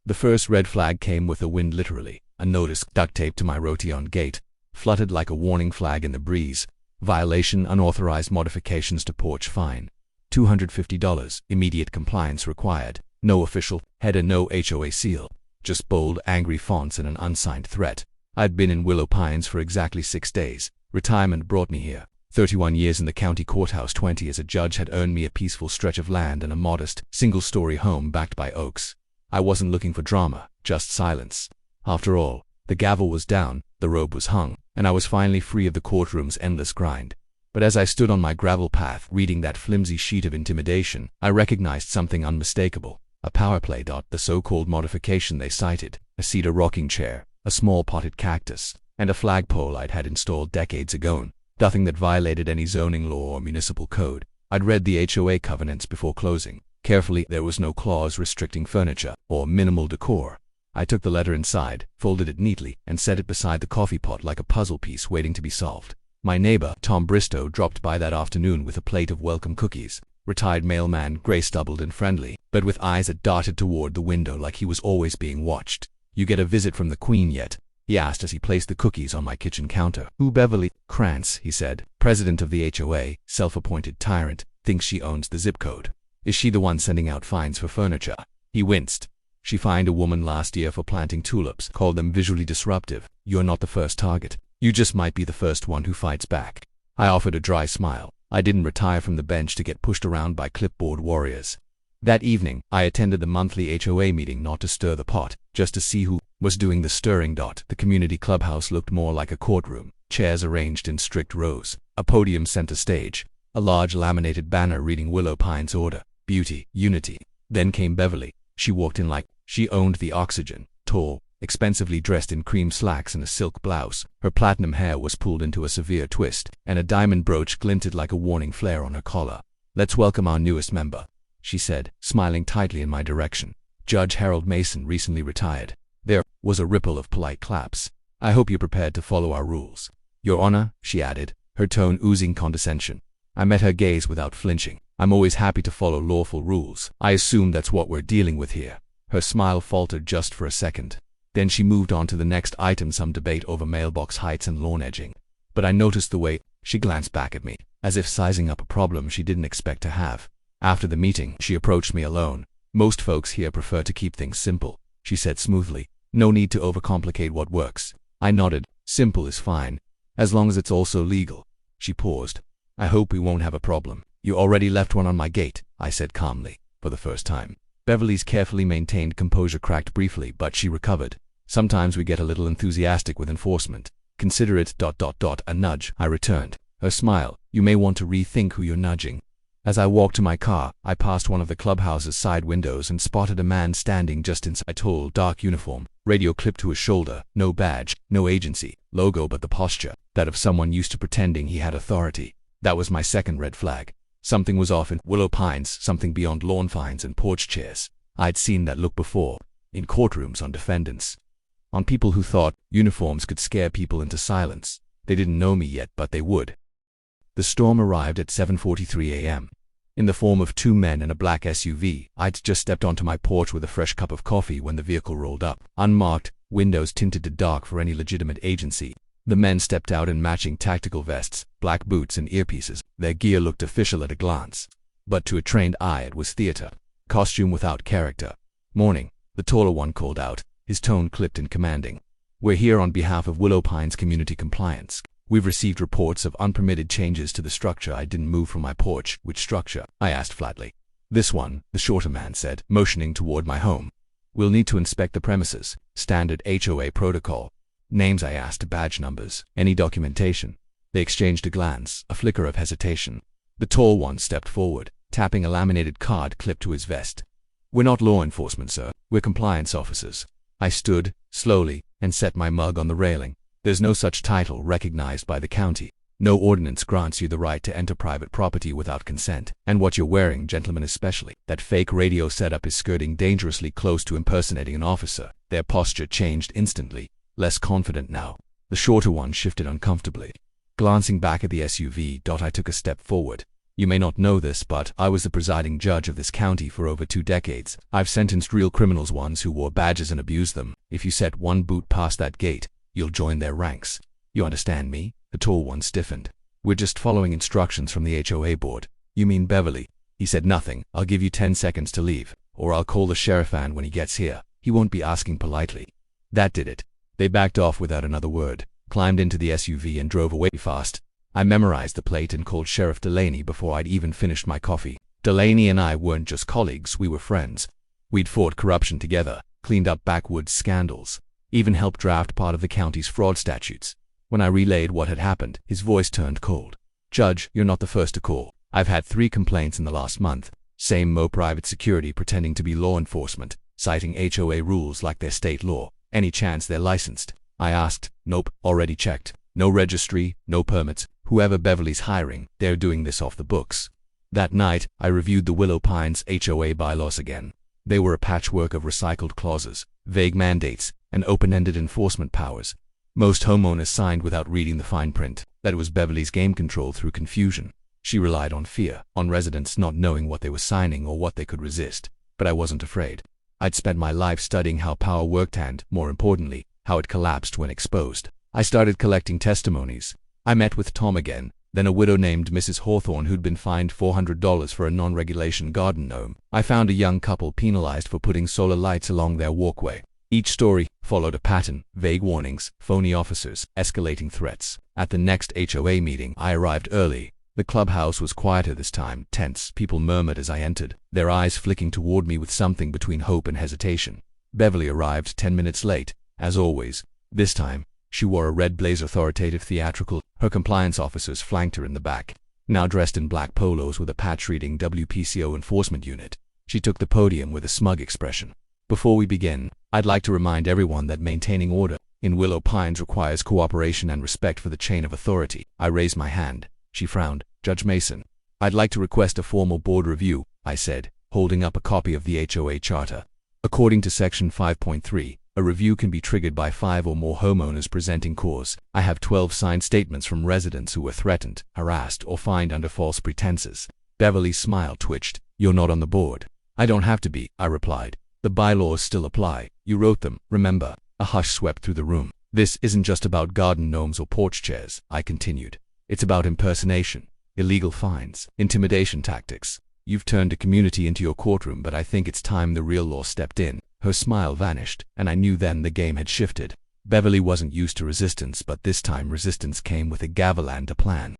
The first red flag came with the wind literally. A notice duct taped to my rotation gate fluttered like a warning flag in the breeze. Violation, unauthorized modifications to porch fine. $250, immediate compliance required. No official header, no HOA seal. Just bold, angry fonts and an unsigned threat. I'd been in Willow Pines for exactly 6 days. Retirement brought me here. 31 years in the county courthouse, 20 as a judge had earned me a peaceful stretch of land and a modest, single-story home backed by oaks. I wasn't looking for drama, just silence. After all, the gavel was down, the robe was hung, and I was finally free of the courtroom's endless grind. But as I stood on my gravel path reading that flimsy sheet of intimidation, I recognized something unmistakable. A power play. The so-called modification they cited, a cedar rocking chair, a small potted cactus, and a flagpole I'd had installed decades ago. Nothing that violated any zoning law or municipal code. I'd read the HOA covenants before closing. Carefully, there was no clause restricting furniture or minimal decor. I took the letter inside, folded it neatly, and set it beside the coffee pot like a puzzle piece waiting to be solved. My neighbor, Tom Bristow, dropped by that afternoon with a plate of welcome cookies. Retired mailman, gray-stubbled and friendly, but with eyes that darted toward the window like he was always being watched. "You get a visit from the Queen yet?" he asked as he placed the cookies on my kitchen counter. "Who, Beverly Krantz," he said, president of the HOA, self-appointed tyrant, thinks she owns the zip code. "Is she the one sending out fines for furniture?" He winced. "She fined a woman last year for planting tulips, called them visually disruptive. You're not the first target. You just might be the first one who fights back." I offered a dry smile. I didn't retire from the bench to get pushed around by clipboard warriors. That evening, I attended the monthly HOA meeting not to stir the pot, just to see who was doing the stirring. The community clubhouse looked more like a courtroom, chairs arranged in strict rows, a podium center stage, a large laminated banner reading Willow Pines order, beauty, unity. Then came Beverly. She walked in like she owned the oxygen, tall, expensively dressed in cream slacks and a silk blouse. Her platinum hair was pulled into a severe twist, and a diamond brooch glinted like a warning flare on her collar. "Let's welcome our newest member," she said, smiling tightly in my direction. "Judge Harold Mason, recently retired." There was a ripple of polite claps. "I hope you're prepared to follow our rules." "Your Honor," she added, her tone oozing condescension. I met her gaze without flinching. "I'm always happy to follow lawful rules. I assume that's what we're dealing with here." Her smile faltered just for a second. Then she moved on to the next item, some debate over mailbox heights and lawn edging. But I noticed the way she glanced back at me, as if sizing up a problem she didn't expect to have. After the meeting, she approached me alone. "Most folks here prefer to keep things simple," she said smoothly. "No need to overcomplicate what works." I nodded. "Simple is fine, as long as it's also legal." She paused. "I hope we won't have a problem." "You already left one on my gate," I said calmly, for the first time. Beverly's carefully maintained composure cracked briefly, but she recovered. "Sometimes we get a little enthusiastic with enforcement. Consider it ... a nudge," I returned. Her smile. "You may want to rethink who you're nudging." As I walked to my car, I passed one of the clubhouse's side windows and spotted a man standing just inside. A tall, dark uniform, radio clipped to his shoulder, no badge, no agency logo, but the posture, that of someone used to pretending he had authority. That was my second red flag. Something was off in Willow Pines, something beyond lawn fines and porch chairs. I'd seen that look before, in courtrooms on defendants. On people who thought uniforms could scare people into silence. They didn't know me yet, but they would. The storm arrived at 7:43 a.m. in the form of 2 men in a black SUV. I'd just stepped onto my porch with a fresh cup of coffee when the vehicle rolled up, unmarked, windows tinted to dark for any legitimate agency. The men stepped out in matching tactical vests, black boots and earpieces. Their gear looked official at a glance, but to a trained eye it was theater. Costume without character. "Morning," the taller one called out, his tone clipped and commanding. "We're here on behalf of Willow Pines Community Compliance. We've received reports of unpermitted changes to the structure." I didn't move from my porch. "Which structure?" I asked flatly. "This one," the shorter man said, motioning toward my home. "We'll need to inspect the premises. Standard HOA protocol." "Names?" I asked. "Badge numbers? Any documentation?" They exchanged a glance, a flicker of hesitation. The tall one stepped forward, tapping a laminated card clipped to his vest. "We're not law enforcement, sir. We're compliance officers." I stood, slowly, and set my mug on the railing. There's no such title recognized by the county. No ordinance grants you the right to enter private property without consent. And what you're wearing, gentlemen especially, that fake radio setup, is skirting dangerously close to impersonating an officer. Their posture changed instantly, less confident now. The shorter one shifted uncomfortably. Glancing back at the SUV, I took a step forward. You may not know this, but I was the presiding judge of this county for over 2 decades. I've sentenced real criminals, ones who wore badges and abused them. If you set one boot past that gate, you'll join their ranks. You understand me?" The tall one stiffened. "We're just following instructions from the HOA board." "You mean Beverly?" He said nothing. "I'll give you 10 seconds to leave, or I'll call the sheriff, and when he gets here, he won't be asking politely." That did it. They backed off without another word, climbed into the SUV and drove away fast. I memorized the plate and called Sheriff Delaney before I'd even finished my coffee. Delaney and I weren't just colleagues, we were friends. We'd fought corruption together, cleaned up backwoods scandals, even helped draft part of the county's fraud statutes. When I relayed what had happened, his voice turned cold. "Judge, you're not the first to call. I've had 3 complaints in the last month. Same Mo private security pretending to be law enforcement, citing HOA rules like they're state law. Any chance they're licensed?" I asked. "Nope, already checked. No registry, no permits. Whoever Beverly's hiring, they're doing this off the books." That night, I reviewed the Willow Pines HOA bylaws again. They were a patchwork of recycled clauses, vague mandates, and open-ended enforcement powers. Most homeowners signed without reading the fine print. That was Beverly's game control through confusion. She relied on fear, on residents not knowing what they were signing or what they could resist. But I wasn't afraid. I'd spent my life studying how power worked and, more importantly, how it collapsed when exposed. I started collecting testimonies. I met with Tom again, then a widow named Mrs. Hawthorne who'd been fined $400 for a non-regulation garden gnome. I found a young couple penalized for putting solar lights along their walkway. Each story followed a pattern: vague warnings, phony officers, escalating threats. At the next HOA meeting, I arrived early. The clubhouse was quieter this time, tense. People murmured as I entered, their eyes flicking toward me with something between hope and hesitation. Beverly arrived 10 minutes late, as always. This time, she wore a red blazer, authoritative, theatrical. Her compliance officers flanked her in the back, now dressed in black polos with a patch reading WPCO Enforcement Unit. She took the podium with a smug expression. "Before we begin, I'd like to remind everyone that maintaining order in Willow Pines requires cooperation and respect for the chain of authority." I raised my hand. She frowned. "Judge Mason, I'd like to request a formal board review," I said, holding up a copy of the HOA charter. According to Section 5.3, a review can be triggered by 5 or more homeowners presenting cause. I have 12 signed statements from residents who were threatened, harassed, or fined under false pretenses. Beverly's smile twitched. "You're not on the board." "I don't have to be," I replied. "The bylaws still apply. You wrote them, remember?" A hush swept through the room. "This isn't just about garden gnomes or porch chairs," I continued. "It's about impersonation, illegal fines, intimidation tactics. You've turned a community into your courtroom, but I think it's time the real law stepped in." Her smile vanished, and I knew then the game had shifted. Beverly wasn't used to resistance, but this time resistance came with a gavel and a plan.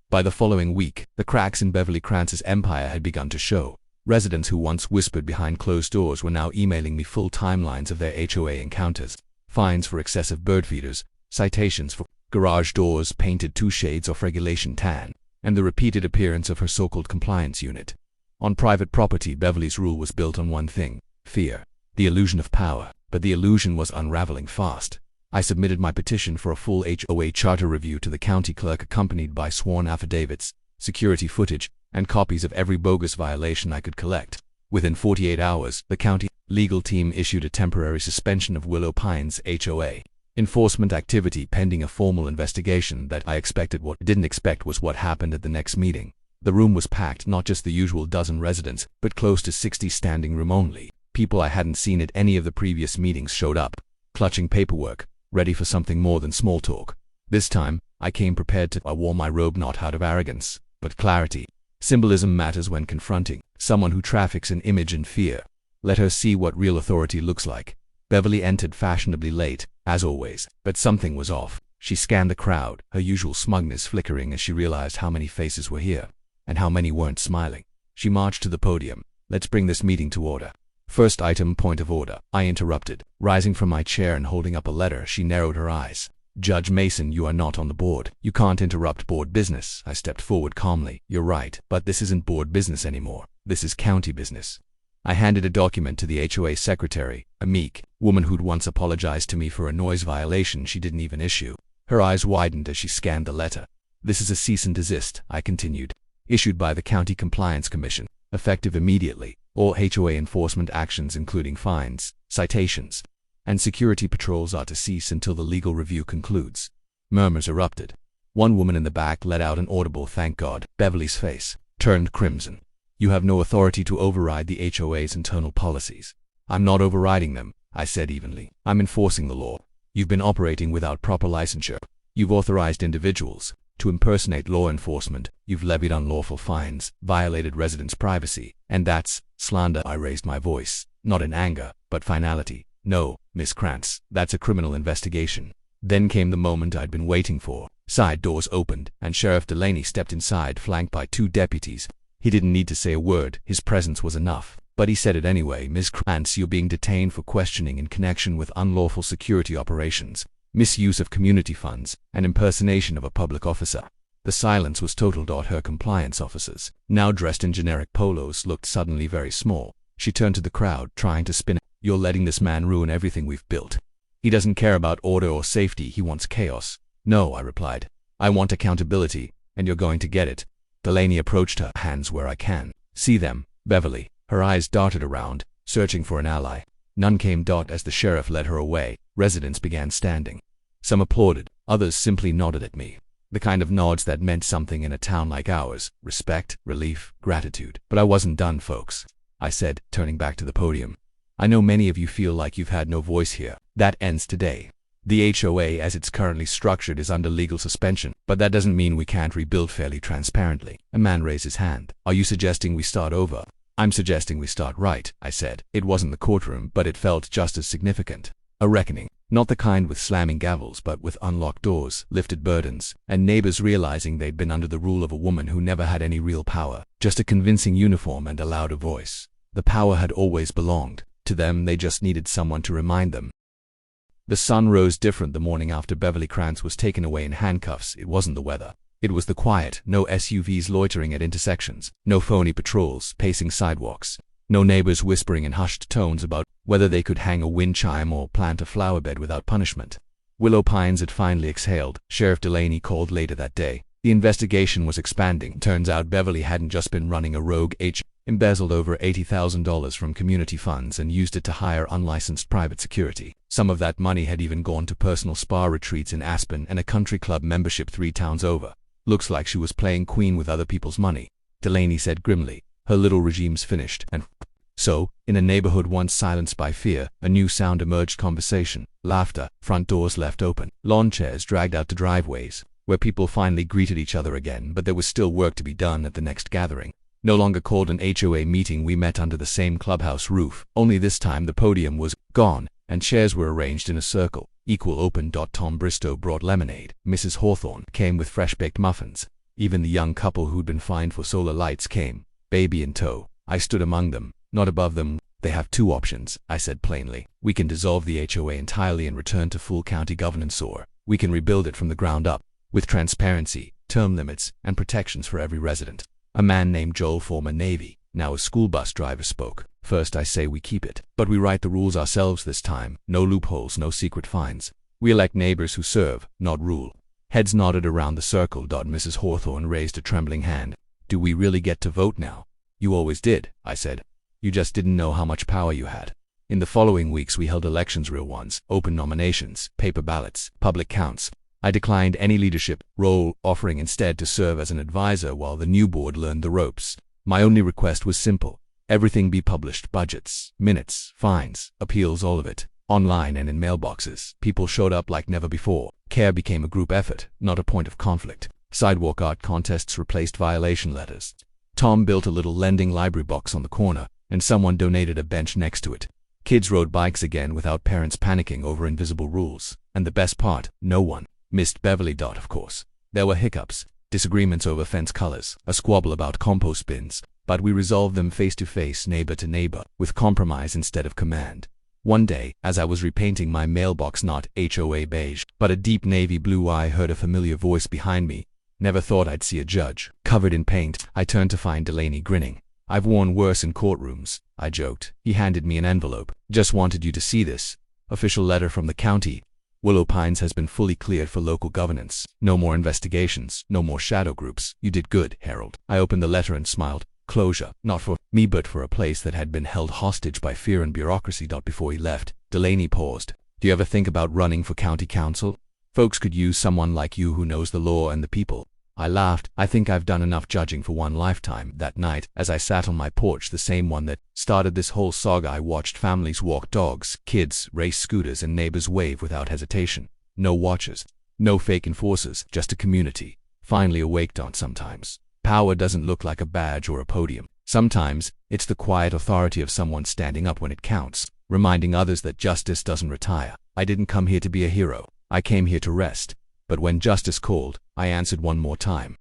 By the following week, the cracks in Beverly Krantz's empire had begun to show. Residents who once whispered behind closed doors were now emailing me full timelines of their HOA encounters. Fines for excessive bird feeders, citations for garage doors painted 2 shades of regulation tan, and the repeated appearance of her so-called compliance unit. On private property, Beverly's rule was built on one thing: fear. The illusion of power. But the illusion was unraveling fast. I submitted my petition for a full HOA charter review to the county clerk, accompanied by sworn affidavits, security footage, and copies of every bogus violation I could collect. Within 48 hours, the county legal team issued a temporary suspension of Willow Pines HOA enforcement activity pending a formal investigation that I expected. What I didn't expect was what happened at the next meeting. The room was packed, not just the usual dozen residents, but close to 60 standing room only. People I hadn't seen at any of the previous meetings showed up, clutching paperwork, ready for something more than small talk. This time, I came prepared to. I wore my robe not out of arrogance, but clarity. Symbolism matters when confronting someone who traffics in image and fear. Let her see what real authority looks like. Beverly entered fashionably late, as always, but something was off. She scanned the crowd, her usual smugness flickering as she realized how many faces were here, and how many weren't smiling. She marched to the podium. "Let's bring this meeting to order." "First item, point of order," I interrupted. Rising from my chair and holding up a letter, she narrowed her eyes. "Judge Mason, you are not on the board. You can't interrupt board business." I stepped forward calmly. "You're right, but this isn't board business anymore. This is county business." I handed a document to the HOA secretary, a meek woman who'd once apologized to me for a noise violation she didn't even issue. Her eyes widened as she scanned the letter. "This is a cease and desist," I continued, "issued by the County Compliance Commission, effective immediately. All HOA enforcement actions, including fines, citations, and security patrols, are to cease until the legal review concludes." Murmurs erupted. One woman in the back let out an audible "thank God." Beverly's face turned crimson. "You have no authority to override the HOA's internal policies." "I'm not overriding them," I said evenly. "I'm enforcing the law. You've been operating without proper licensure. You've authorized individuals to impersonate law enforcement. You've levied unlawful fines, violated residents' privacy, and that's slander." I raised my voice, not in anger, but finality. "No, Miss Krantz, that's a criminal investigation." Then came the moment I'd been waiting for. Side doors opened, and Sheriff Delaney stepped inside, flanked by 2 deputies. He didn't need to say a word. His presence was enough. But he said it anyway. "Ms. Krantz, you're being detained for questioning in connection with unlawful security operations, misuse of community funds, and impersonation of a public officer." The silence was total. Her compliance officers, now dressed in generic polos, looked suddenly very small. She turned to the crowd, trying to spin it. "You're letting this man ruin everything we've built. He doesn't care about order or safety. He wants chaos." "No," I replied. "I want accountability, and you're going to get it." Delaney approached her, hands where I can see them. "Beverly." Her eyes darted around, searching for an ally. None came. As the sheriff led her away, residents began standing. Some applauded, others simply nodded at me. The kind of nods that meant something in a town like ours: respect, relief, gratitude. "But I wasn't done, folks," I said, turning back to the podium. "I know many of you feel like you've had no voice here. That ends today. The HOA, as it's currently structured, is under legal suspension, but that doesn't mean we can't rebuild fairly transparently." A man raised his hand. "Are you suggesting we start over?" "I'm suggesting we start right," I said. It wasn't the courtroom, but it felt just as significant. A reckoning. Not the kind with slamming gavels, but with unlocked doors, lifted burdens, and neighbors realizing they'd been under the rule of a woman who never had any real power, just a convincing uniform and a louder voice. The power had always belonged to them. They just needed someone to remind them. The sun rose different the morning after Beverly Krantz was taken away in handcuffs. It wasn't the weather. It was the quiet. No SUVs loitering at intersections, no phony patrols pacing sidewalks, no neighbors whispering in hushed tones about whether they could hang a wind chime or plant a flower bed without punishment. Willow Pines had finally exhaled. Sheriff Delaney called later that day. The investigation was expanding. Turns out Beverly hadn't just been running a rogue HOA, embezzled over $80,000 from community funds and used it to hire unlicensed private security. Some of that money had even gone to personal spa retreats in Aspen and a country club membership 3 towns over. "Looks like she was playing queen with other people's money," Delaney said grimly. "Her little regime's finished." And so, in a neighborhood once silenced by fear, a new sound emerged: conversation, laughter, front doors left open, lawn chairs dragged out to driveways, where people finally greeted each other again. But there was still work to be done at the next gathering. No longer called an HOA meeting, we met under the same clubhouse roof, only this time the podium was gone, and chairs were arranged in a circle. Equal open. Tom Bristow brought lemonade. Mrs. Hawthorne came with fresh-baked muffins. Even the young couple who'd been fined for solar lights came, baby in tow. I stood among them, not above them. "They have 2 options," I said plainly. "We can dissolve the HOA entirely and return to full county governance, or we can rebuild it from the ground up, with transparency, term limits, and protections for every resident." A man named Joel, former Navy, now a school bus driver, spoke. "First, I say we keep it, but we write the rules ourselves this time. No loopholes, no secret fines. We elect neighbors who serve, not rule." Heads nodded around the circle. Mrs. Hawthorne raised a trembling hand. "Do we really get to vote now?" "You always did," I said. "You just didn't know how much power you had." In the following weeks we held elections, real ones, open nominations, paper ballots, public counts. I declined any leadership role, offering instead to serve as an advisor while the new board learned the ropes. My only request was simple: everything be published: budgets, minutes, fines, appeals, all of it, online and in mailboxes. People showed up like never before. Care became a group effort, not a point of conflict. Sidewalk art contests replaced violation letters. Tom built a little lending library box on the corner, and someone donated a bench next to it. Kids rode bikes again without parents panicking over invisible rules. And the best part, no one missed Beverly. Of course, there were hiccups, disagreements over fence colors, a squabble about compost bins, but we resolved them face to face, neighbor to neighbor, with compromise instead of command. One day, as I was repainting my mailbox not HOA beige, but a deep navy blue, I heard a familiar voice behind me. Never thought I'd see a judge covered in paint. I turned to find Delaney grinning. "I've worn worse in courtrooms," I joked. He handed me an envelope. "Just wanted you to see this. Official letter from the county. Willow Pines has been fully cleared for local governance. No more investigations, no more shadow groups. You did good, Harold." I opened the letter and smiled. Closure, not for me but for a place that had been held hostage by fear and bureaucracy. Before he left, Delaney paused. "Do you ever think about running for county council?" Folks could use someone like you who knows the law and the people." I laughed. "I think I've done enough judging for one lifetime." That night, as I sat on my porch, the same one that started this whole saga, I watched families walk dogs, kids race scooters, and neighbors wave without hesitation. No watchers, no fake enforcers, just a community, finally awaked on. Sometimes power doesn't look like a badge or a podium. Sometimes it's the quiet authority of someone standing up when it counts, reminding others that justice doesn't retire. I didn't come here to be a hero. I came here to rest. But when justice called, I answered one more time.